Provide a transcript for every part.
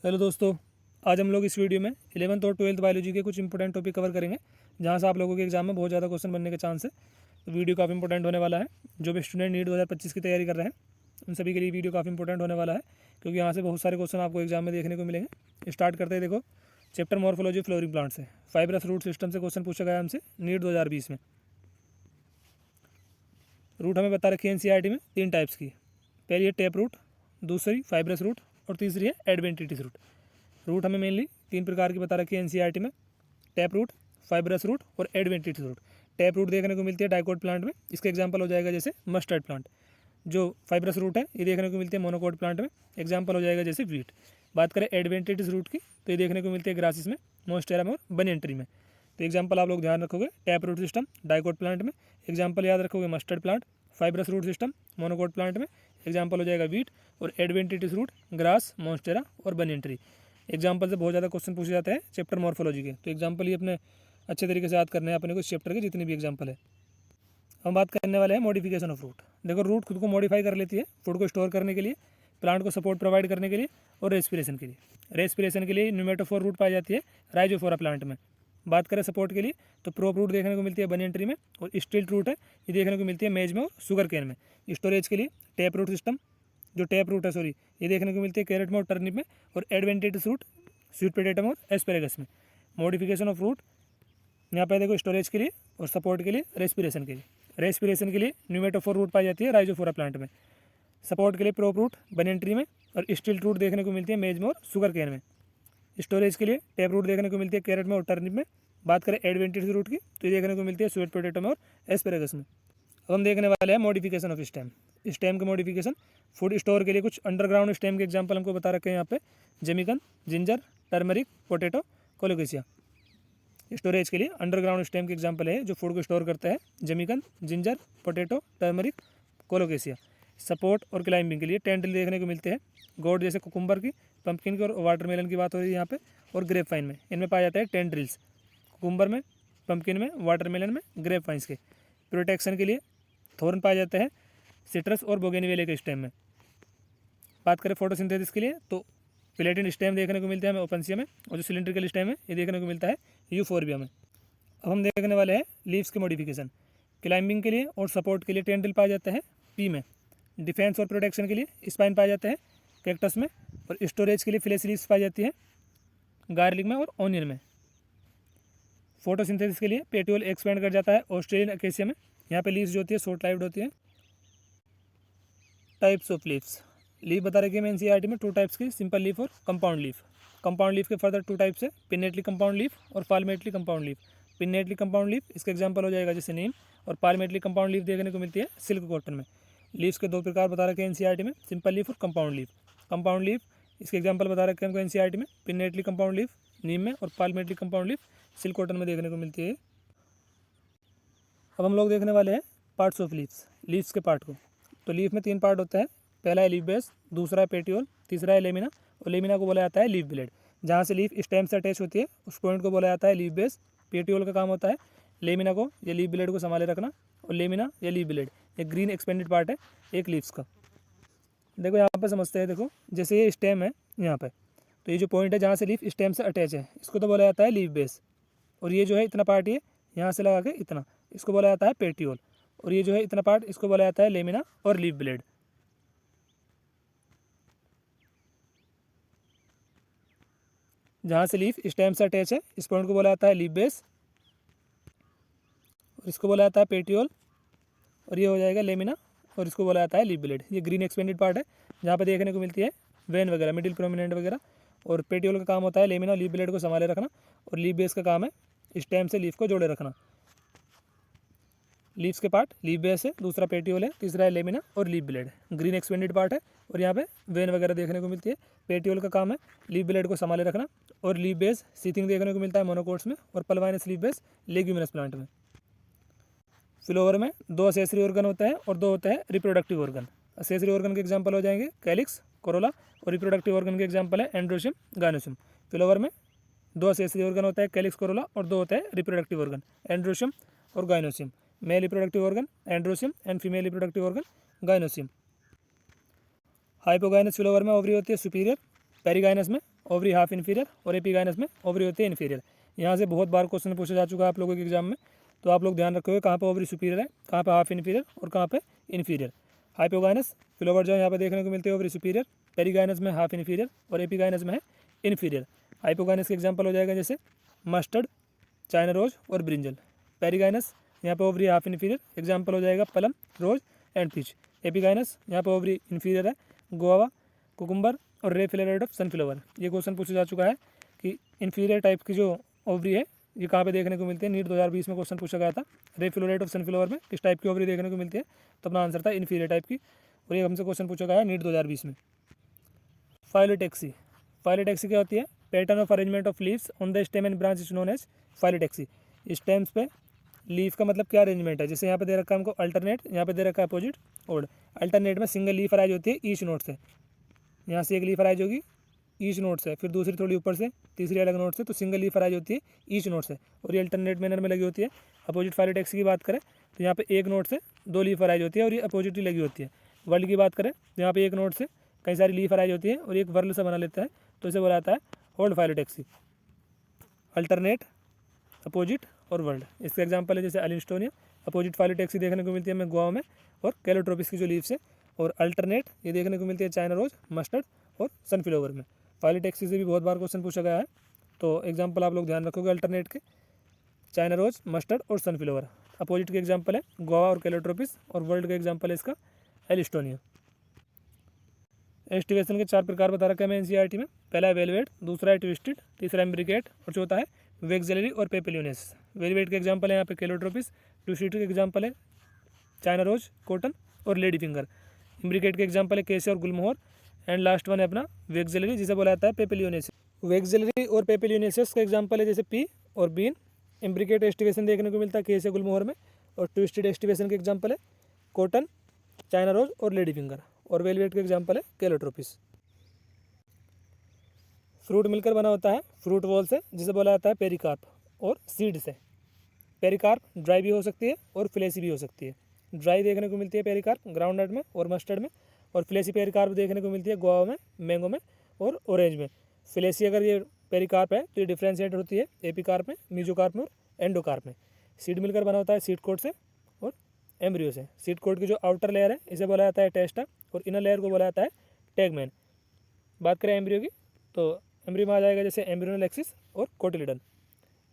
Hello दोस्तों, आज हम लोग इस वीडियो में 11th और 12th बायोलॉजी के कुछ इंपॉर्टेंट टॉपिक कवर करेंगे, जहां से आप लोगों के एग्जाम में बहुत ज़्यादा क्वेश्चन बनने के चांस है। तो वीडियो काफ़ी इंपॉर्टेंट होने वाला है। जो भी स्टूडेंट नीट 2025 की तैयारी कर रहे हैं उन सभी के लिए वीडियो काफ़ी इंपॉर्टेंट होने वाला है, क्योंकि यहाँ से बहुत सारे क्वेश्चन आपको एग्जाम में देखने को मिलेंगे। स्टार्ट करते हैं। देखो, चैप्टर मॉर्फोलॉजी फ्लोरिंग प्लांट से फाइब्रस रूट सिस्टम से क्वेश्चन पूछा गया हमसे नीट 2020 में। रूट हमें बता रखी है एनसीईआरटी में 3 टाइप्स की। पहली है टेप रूट, दूसरी फाइब्रस रूट और तीसरी है एडवेंटिटिस रूट। रूट हमें मेनली 3 प्रकार की बता रखी है एनसीईआरटी में: टैप रूट, फाइब्रस रूट और एडवेंटिटिस रूट। टैप रूट देखने को मिलती है डाइकोट प्लांट में, इसका एग्जांपल हो जाएगा जैसे मस्टर्ड प्लांट। जो फाइब्रस रूट है ये देखने को मिलती है मोनोकोट प्लांट में, एग्जांपल हो जाएगा जैसे वीट। बात करें एडवेंटिटिस रूट की तो ये देखने को मिलती है ग्रासिस में, मोन्स्टेरा में और बनियन ट्री में। तो एग्जाम्पल आप लोग ध्यान रखोगे tap root system dicot plant में, एग्जाम्पल याद रखोगे mustard plant. Fibrous root system monocot plant में, एग्जाम्पल हो जाएगा वीट। और एडवेंटिटिस रूट ग्रास, मोन्स्टेरा और बनियन ट्री। एग्जाम्पल से बहुत ज़्यादा क्वेश्चन पूछे जाते हैं चैप्टर मॉर्फोलॉजी के, तो एग्जाम्पल ही अपने अच्छे तरीके से याद करने हैं अपने को इस चैप्टर के जितनी भी एग्जाम्पल है। हम बात करने वाले हैं मॉडिफिकेशन ऑफ रूट। देखो, रूट खुद को मॉडिफाई कर लेती है फूड को स्टोर करने के लिए, प्लांट को सपोर्ट प्रोवाइड करने के लिए और रेस्पिरेशन के लिए। रेस्पिरेशन के लिए न्यूमेटोफोर रूट पाई जाती है राइजोफोरा प्लांट में। बात करें सपोर्ट के लिए तो प्रोप रूट देखने को मिलती है बनियन ट्री में, और स्टिल्ट रूट है ये देखने को मिलती है मेज में और शुगर केन में। स्टोरेज के लिए टैप रूट सिस्टम, जो टैप रूट है सॉरी, ये देखने को मिलती है कैरेट में और टर्निप में। और एडवेंटिटिस रूट स्वीट पोटैटो में और एस्पेरेगस में। मॉडिफिकेशन ऑफ रूट यहाँ पे देखो स्टोरेज के लिए और सपोर्ट के लिए, रेस्पिरेशन के लिए। रेस्पिरेशन के लिए न्यूमेटोफोर रूट पाई जाती है राइजोफोरा प्लांट में, सपोर्ट के लिए प्रोप रूट बनियन ट्री में, और स्टिल्ट रूट देखने को मिलती है मेज में और शुगर केन में। स्टोरेज के लिए टैप रूट देखने को मिलती है कैरेट में और टर्निप में। बात करें एडवेंटिटिस रूट की तो ये देखने को मिलती है स्वीट पोटैटो में और एस्पेरेगस में। अब हम देखने वाले हैं मॉडिफिकेशन ऑफ स्टेम। स्टेम का मॉडिफिकेशन, फूड स्टोर के लिए कुछ अंडरग्राउंड स्टेम के एग्जांपल हमको बता रखे हैं यहाँ पे: जेमिकन, ginger, turmeric, potato, colocasia. Storage के लिए अंडरग्राउंड स्टेम के एग्जांपल है जो फूड को स्टोर करता है: जेमिकन, ginger, potato, turmeric, colocasia. Support और क्लाइंबिंग के लिए टेंडल देखने को मिलते हैं गोड जैसे कुकुम्बर की, पंपकिन की और वाटरमेलन की बात हो रही है यहाँ पे, और ग्रेप फाइन में। इनमें पाया जाता है टेंड्रिल्स, कुकुम्बर में, पंपकिन में, वाटरमेलन में, ग्रेप फाइन्स के। प्रोटेक्शन के लिए थोर्न पाए जाते हैं सिट्रस और बोगेनविले के स्टेम में। बात करें फोटोसिंथेसिस के लिए तो प्लेटिन स्टेम देखने को मिलता है हमें ओपेंसिया में, और जो सिलिंड्रिकल स्टेम है ये देखने को मिलता है यूफोरबिया में। अब हम देखने वाले हैं लीव्स के मॉडिफिकेशन। क्लाइंबिंग के लिए और सपोर्ट के लिए टेंड्रिल पाया जाता है पी में। डिफेंस और प्रोटेक्शन के लिए स्पाइन पाया जाता है कैक्टस में, और स्टोरेज के लिए फ्लैश लीव्स पाई जाती है गार्लिक में और ऑनियन में। फोटोसिंथेसिस के लिए पेट्यूल एक्सपेंड कर जाता है ऑस्ट्रेलियन अकेसिया में। यहाँ पे लीव्स जो होती है शॉर्ट लाइव्ड होती है। टाइप्स ऑफ लीव्स, लीफ बता रखी है एनसीईआरटी में 2 टाइप्स की: सिंपल लीफ और कंपाउंड लीफ। कंपाउंड लीफ के फर्दर 2 टाइप्स है: पिन्नेटली कंपाउंड लीफ और palmately compound leaf. Pinnately compound leaf इसका एग्जांपल हो जाएगा जैसे नीम, और पाल्मेटली कंपाउंड लीफ देखने को मिलती है सिल्क कॉटन में। लीव्स के 2 प्रकार बता रखे हैं एनसीईआरटी में: सिंपल लीफ और कंपाउंड लीफ। कंपाउंड लीफ इसके एग्जाम्पल बता रखे हैं हमको एनसीईआरटी में: पिन्नेटली कंपाउंड लीफ नीम में, और palmately compound leaf silk cotton में देखने को मिलती है। अब हम लोग देखने वाले हैं पार्ट्स ऑफ लीव्स, लीव्स के पार्ट को। तो लीफ में 3 पार्ट होता है: पहला है लीफ बेस, दूसरा है पेटियोल, तीसरा है लेमिना। और लेमिना को बोला जाता है लीफ ब्लेड, जहाँ से लीफ स्टेम से अटैच होती है उस पॉइंट को बोला जाता है लीफ बेस। पेटियोल का काम होता है लेमिना को या लीफ ब्लेड को संभाले रखना, और लेमिना या लीफ ब्लेड एक ग्रीन एक्सपेंडेड पार्ट है एक लीव्स का। देखो यहाँ पर समझते हैं, देखो जैसे ये स्टेम है यहाँ पर, तो ये जो पॉइंट है जहाँ से लीफ स्टेम से अटैच है इसको तो बोला जाता है लीफ बेस। और ये जो है इतना पार्ट ये यहाँ से लगा के इतना, इसको बोला जाता है पेटियोल। और ये जो है इतना पार्ट इसको बोला जाता है लेमिना और लीफ ब्लेड। जहाँ से लीफ स्टेम से अटैच है इस पॉइंट को बोला जाता है लीफ बेस, और इसको बोला जाता है पेटियोल। और ये हो जाएगा लेमिना, और इसको बोला जाता है लीफ ब्लेड। ये ग्रीन एक्सपेंडेड पार्ट है जहाँ पे देखने को मिलती है वेन वगैरह, मिडिल प्रोमिनेंट वगैरह। और पेटियोल का काम होता है लेमिना लीफ ब्लेड को संभाले रखना, और लीफ बेस का काम है स्टेम से लीफ को जोड़े रखना। लीव्स के पार्ट लीफ बेस है, दूसरा पेटियोल है, तीसरा है लेमिना और leaf blade. Green expanded part है और यहाँ पे वेन वगैरह देखने को मिलती है। पेटियोल का काम है लीफ ब्लेड को संभाले रखना, और लीफ बेस सीथिंग देखने को मिलता है मोनोकोट्स में, और पल्वाइनस लीफ बेस लेग्यूमिनस प्लांट में। फ्लोवर में 2 असेसरी ऑर्गन होता है और 2 होता है रिप्रोडक्टिव ऑर्गन। असेसरी ऑर्गन के एग्जाम्पल हो जाएंगे कैलिक्स, कोरोला, और रिप्रोडक्टिव ऑर्गन के एग्जाम्पल है एंड्रोशियम, गायनोशियम। फ्लोवर में 2 असेसरी ऑर्गन होता है कैलिक्स, कोरोला, और 2 होता है रिप्रोडक्टिव ऑर्गन एंड्रोशियम और gynoecium. Male reproductive organ androecium and female reproductive organ gynoecium. Hypogynous flower में ओवरी होती है सुपीरियर, पेरिगाइनस में ओवरी हाफ इन्फीरियर और एपिगाइनस में ओवरी होती है इन्फीरियर। यहाँ से बहुत बार क्वेश्चन पूछा जा चुका है आप लोगों के एग्जाम में, तो आप लोग ध्यान रखोगे कहाँ पे ओवरी सुपीरियर है, कहाँ पे हाफ इन्फीरियर और कहाँ पे इन्फीरियर। हाइपोगाइनस फिलोवर जो है यहाँ पे देखने को मिलती है ओवरी सुपीरियर, पेरिगाइनस में हाफ इन्फीरियर और एपिगाइनस में है इन्फीरियर। हाइपोगाइनस के एग्जाम्पल हो जाएगा जैसे मस्टर्ड, चाइना रोज और ब्रिंजल। पेरिगाइनस यहाँ पे ओवरी हाफ इन्फीरियर, एग्जाम्पल हो जाएगा plum, rose and peach. Epigynous यहाँ पे ओवरी इन्फीरियर है, गोवा, कुकुम्बर और रे फ्लेवरेट ऑफ सनफ्लावर। ये क्वेश्चन पूछा जा चुका है कि इन्फीरियर टाइप की जो ओवरी है ये कहाँ पे देखने को मिलती है। नीट 2020 में क्वेश्चन पूछा गया था, रे फ्लोरेट ऑफ सनफ्लावर में किस टाइप की ओवरी देखने को मिलती है, तो अपना आंसर था इन्फीरियर टाइप की, और ये हमसे क्वेश्चन पूछा गया है नीट 2020 में। फाइलोटेक्सी, फाइलोटेक्सी क्या होती है? Pattern of arrangement of leaves on the stem and branch is known as phyllotaxy. Stems पे लीफ का मतलब क्या अरेंजमेंट है, जैसे यहाँ पे दे रखा है हमको अल्टरनेट, यहाँ पे दे रखा है अपोजिट ओड। अल्टरनेट में सिंगल लीफ अराइज होती है ईच नोट से, यहाँ से एक लीफ अराइज होगी ईच नोट से, फिर दूसरी थोड़ी ऊपर से, तीसरी अलग नोट से, तो सिंगल लीफ अराइज होती है ईच नोट से, और ये अल्टरनेट मैनर में लगी होती है। अपोजिट फाइलोटेक्सी की बात करें तो यहाँ पे एक नोट से दो लीफ अराइज होती है और ये अपोजिट ही लगी होती है। वर्ल्ड की बात करें तो यहाँ पे एक नोट से कई सारी लीफ अराइज होती है और एक वर्ल से बना लेता है, तो इसे बोला जाता है होल्ड फाइलोटेक्सी। अल्टरनेट, अपोजिट और वर्ल्ड, इसका एग्जाम्पल है जैसे अलिस्टोनिया। अपोजिट फाइलोटेक्सी देखने को मिलती है हमें गोवा में और कैलोट्रोपिस की जो लीव्स है, और अल्टरनेट ये देखने को मिलती है चाइना रोज, मस्टर्ड और सनफ्लावर में। फाइलोटेक्सी से भी बहुत बार क्वेश्चन पूछा गया है, तो एग्जाम्पल आप लोग ध्यान रखोगे अल्टरनेट के, चाइना रोज, मस्टर्ड और सनफ्लावर। अपोजिट के एग्जाम्पल है गोवा और कैलोट्रोपिस, और वर्ल्ड का एग्जाम्पल है इसका एलिस्टोनिया। एस्टिवेशन के 4 प्रकार बता रखे हैं एनसीईआरटी में। पहला है वेलवेट, दूसरा है ट्विस्टेड, तीसरा इम्ब्रिकेट और चौथा है वेक्सेलरी और पेपिलियोनेस। वेलवेट के एग्जाम्पल है यहाँ पे कैलोट्रोपिस, ट्विस्टेड के एग्जाम्पल है चाइना रोज, कॉटन और लेडी फिंगर। इम्ब्रिकेट के एग्जाम्पल है केसे और गुलमोहर, एंड लास्ट वन है अपना वेक्सेलरी जिसे बोला जाता है पेपिलियोनेसिस। वेक्सेलरी और पेपिलियोनेसिस का एग्जाम्पल है जैसे पी और बीन। इम्ब्रिकेट एस्टिवेशन देखने को मिलता है केसे गुलमोहर में, और ट्विस्टेड एस्टिवेशन के एग्जाम्पल है कॉटन, चाइना रोज और लेडी फिंगर, और वेलवेट के एग्जाम्पल है कैलोट्रोपिस। फ्रूट मिलकर बना होता है फ्रूट वॉल से जिसे बोला जाता है पेरिकार्प, और सीड से। पेरिकार्प ड्राई भी हो सकती है और फ्लेसी भी हो सकती है। ड्राई देखने को मिलती है पेरिकार्प ग्राउंडनट में और मस्टर्ड में, और फ्लेसी पेरिकार्प देखने को मिलती है गुआवा में, मैंगो में और ऑरेंज में। फ्लेसी अगर ये पेरिकार्प है तो ये डिफ्रेंशिएट होती है एपिकार्प में, मीजोकार्प में और एंडोकार्प में। सीड मिलकर बना होता है सीड कोट से और एम्ब्रियो से। सीड कोट की जो आउटर लेयर है इसे बोला जाता है टेस्टा, और इनर लेयर को बोला जाता है टैगमैन। बात करें एम्ब्रियो की तो एम्ब्रियो में आ जाएगा जैसे एम्ब्रियोनल एक्सिस और कोटिलिडन।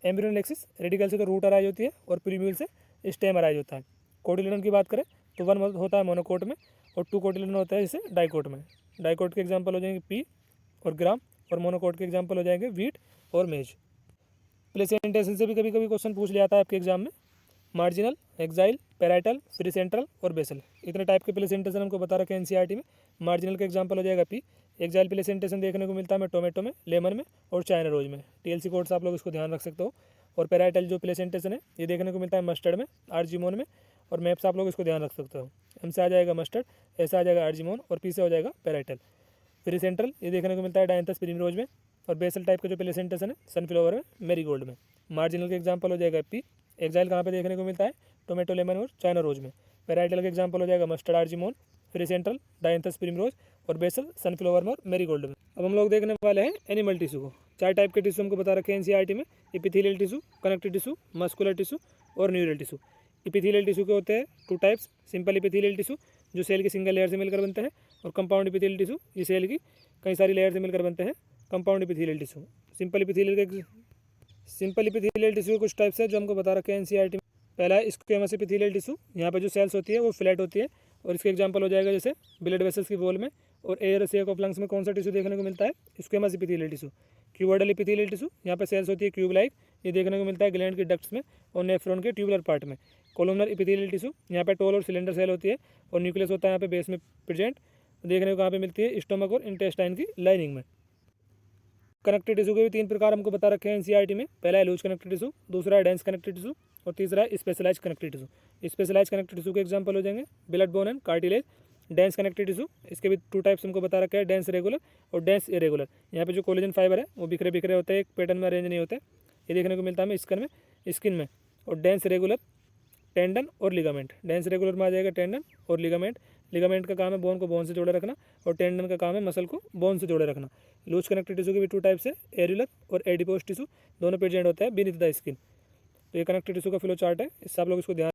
एम्ब्रियोनल एक्सिस रेडिकल से तो रूट अराइज होती है और प्रीम्यूल से स्टेम अराइज होता है। कोटिलिडन की बात करें तो 1 होता है मोनोकोट में और 2 कोटिलिडन होता है जैसे डाइकोट में। डाइकोट के एग्जाम्पल हो जाएंगे पी और ग्राम, और मोनोकोट के एग्जाम्पल हो जाएंगे वीट और मेज। प्लेसेंटेशन से भी कभी कभी क्वेश्चन पूछ लिया जाता है आपके एग्जाम में। Marginal, axile, parietal, free central और बेसल, इतने टाइप के प्लेसेंटेशन हमको बता रखे हैं एनसीईआरटी में। मार्जिनल का एग्जांपल हो जाएगा पी। एक्साइल प्लेसेंटेशन देखने को मिलता है हमें टोमेटो में, लेमन में और चाइना रोज में। टीएलसी कोड्स आप लोग इसको ध्यान रख सकते हो। और पैराइटल जो प्लेसेंटेशन है ये देखने को मिलता है मस्टर्ड में, आर्जिमोन में, और मैप्स आप लोग इसको ध्यान रख सकते हो। एम से आ जाएगा मस्टर्ड, ऐसा आ जाएगा आर्जिमोन, और पी से हो जाएगा पैराइटल। फ्री सेंट्रल ये देखने को मिलता है डायंथस प्रिमरोज में, और बेसल टाइप का जो प्लेसेंटेशन है सनफ्लावर में, मैरीगोल्ड में। मार्जिनल का एग्जांपल हो जाएगा पी। एक्साइल कहाँ पे देखने को मिलता है टोमेटो, लेमन और चाइना रोज में। पैराइटल का एग्जांपल हो जाएगा mustard, argemone, free central, dianthus primrose और बेसल सनफ्लावर में और मैरीगोल्ड में। अब हम लोग देखने वाले हैं एनिमल टिश्यू को। 4 टाइप के टिश्यू हमको बता रखे हैं एनसीईआरटी में। Epithelial tissue, connective tissue, muscular tissue और न्यूरल टिश्यू। एपिथेलियल टिश्यू के होते हैं 2 टाइप्स, सिंपल एपिथेलियल टिश्यू जो सेल की सिंगल लेयर से मिलकर बनते हैं, और कंपाउंड एपिथेलियल टिश्यू ये सेल की कई सारी लेयर से मिलकर बनते हैं, compound epithelial tissue. Simple epithelial tissue कुछ टाइप्स है जो हमको बता रखे हैं एनसीईआरटी में। पहला है स्क्वेमस एपिथेलियल टिश्यू, यहाँ पे जो सेल्स होती है वो फ्लैट होती है, और इसके एग्जांपल हो जाएगा जैसे ब्लड वेसल्स की वॉल में और एयर सेक ऑफ लंग्स में कौन सा टिश्यू देखने को मिलता है, squamous epithelial tissue. Cuboidal epithelial tissue, यहाँ पे सेल्स होती है क्यूब लाइक, ये देखने को मिलता है ग्लैंड के डक्ट्स में और नेफ्रॉन के ट्यूबुलर पार्ट में। कोलुमनर एपिथेलियल टिश्यू, यहाँ पे टोल और सिलेंडर सेल होती है, और न्यूक्लियस होता है यहाँ पे बेस में प्रेजेंट, देखने को कहाँ पे मिलती है, स्टोमक और इंटेस्टाइन की लाइनिंग में। कनेक्टिव टिश्यू के भी 3 प्रकार हमको बता रखे हैं एनसीईआरटी में। पहला है लूज कनेक्टिव टिश्यू, दूसरा है डेंस कनेक्टिव टिश्यू और तीसरा है specialise connective tissue. Specialise connective tissue के एग्जांपल हो जाएंगे blood bone and cartilage. Dense connective tissue, इसके भी 2 टाइप्स हमको बता रखा है, डेंस रेगुलर और डेंस इरेगुलर। यहाँ पे जो कोलेजन फाइबर है वो बिखरे बिखरे होते हैं, एक पैटर्न में अरेंज नहीं होते, ये देखने को मिलता है हमें स्किन में। और डेंस रेगुलर टेंडन और लिगामेंट। डेंस रेगुलर में आ जाएगा टेंडन और लिगामेंट। लिगामेंट का काम है बोन को बोन से जोड़े रखना, और टेंडन का काम है मसल को बोन से जोड़े रखना। लूज कनेक्टिव टिश्यू के भी 2 टाइप्स है, एरुलर और एडिपोज टिश्यू, दोनों प्रेजेंट होता है बीनीथ द स्किन। तो ये कनेक्टिव टिश्यू का फ्लो चार्ट है, इससे आप लोग इसको ध्यान